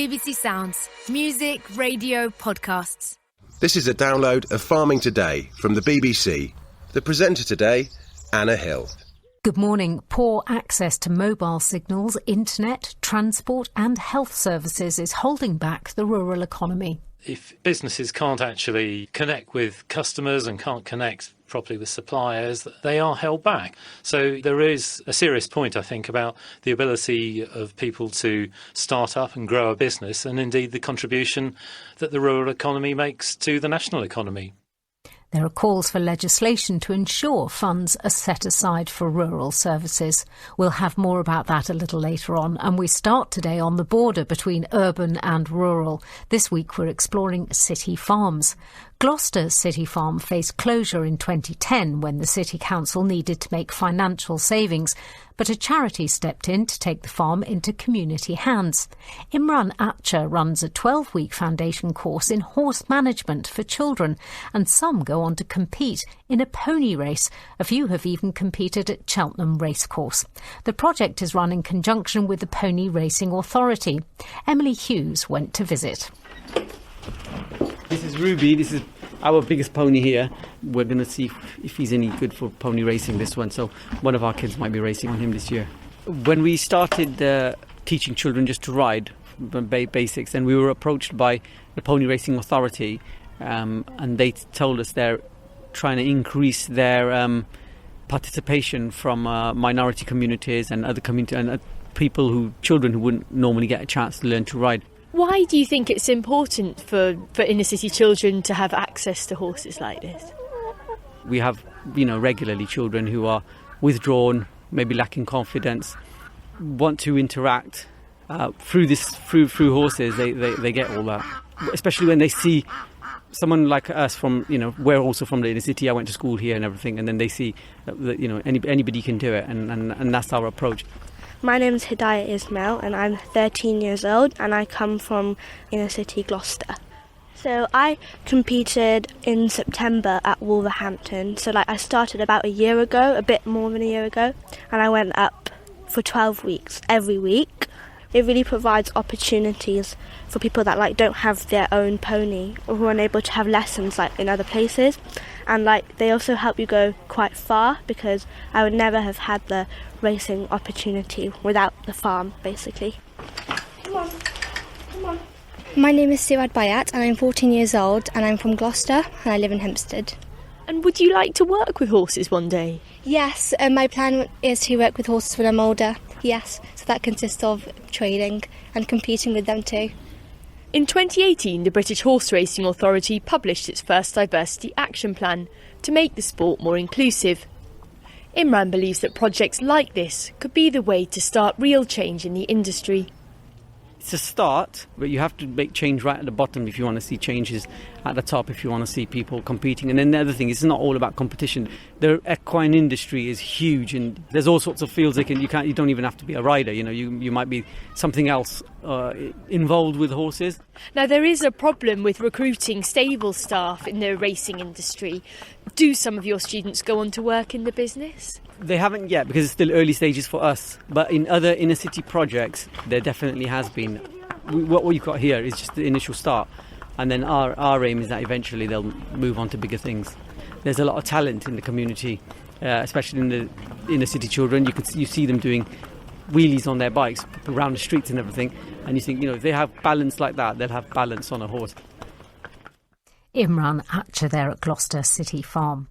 BBC Sounds. Music, radio, podcasts. This is a download of Farming Today from the BBC. The presenter today, Anna Hill. Good morning. Poor access to mobile signals, internet, transport and health services is holding back the rural economy. If businesses can't actually connect with customers and can't connect properly with suppliers, they are held back. So there is a serious point, I think, about the ability of people to start up and grow a business, and indeed the contribution that the rural economy makes to the national economy. There are calls for legislation to ensure funds are set aside for rural services. We'll have more about that a little later on, and we start today on the border between urban and rural. This week we're exploring city farms. Gloucester City Farm faced closure in 2010 when the City Council needed to make financial savings, but a charity stepped in to take the farm into community hands. Imran Acher runs a 12-week foundation course in horse management for children, and some go on to compete in a pony race. A few have even competed at Cheltenham Racecourse. The project is run in conjunction with the Pony Racing Authority. Emily Hughes went to visit. This is Ruby. This is our biggest pony here. We're going to see if he's any good for pony racing, this one. So one of our kids might be racing on him this year. When we started teaching children just to ride, basics, and we were approached by the Pony Racing Authority, and they told us they're trying to increase their participation from minority communities and other communities and children who wouldn't normally get a chance to learn to ride. Why do you think it's important for inner city children to have access to horses like this? We have, regularly children who are withdrawn, maybe lacking confidence, want to interact through horses. They get all that, especially when they see someone like us from, we're also from the inner city. I went to school here and everything, and then they see that anybody can do it, and that's our approach. My name is Hidayah Ismail and I'm 13 years old and I come from inner city Gloucester. So I competed in September at Wolverhampton. So I started about a year ago, a bit more than a year ago, and I went up for 12 weeks every week. It really provides opportunities for people that don't have their own pony or who are unable to have lessons in other places. And they also help you go quite far, because I would never have had the racing opportunity without the farm, basically. Come on. My name is Siwad Bayat and I'm 14 years old and I'm from Gloucester and I live in Hempstead. And would you like to work with horses one day? Yes, my plan is to work with horses when I'm older. Yes, so that consists of training and competing with them too. In 2018, the British Horse Racing Authority published its first diversity action plan to make the sport more inclusive. Imran believes that projects like this could be the way to start real change in the industry. It's a start, but you have to make change right at the bottom if you want to see changes at the top, if you want to see people competing. And then the other thing, it's not all about competition. The equine industry is huge, and there's all sorts of fields you don't even have to be a rider. You might be something else involved with horses. Now, there is a problem with recruiting stable staff in the racing industry. Do some of your students go on to work in the business? They haven't yet, because it's still early stages for us. But in other inner city projects, there definitely has been. What we've got here is just the initial start. And then our aim is that eventually they'll move on to bigger things. There's a lot of talent in the community, especially in the inner city children. You see them doing wheelies on their bikes around the streets and everything. And you think, if they have balance like that, they'll have balance on a horse. Imran Acher there at Gloucester City Farm.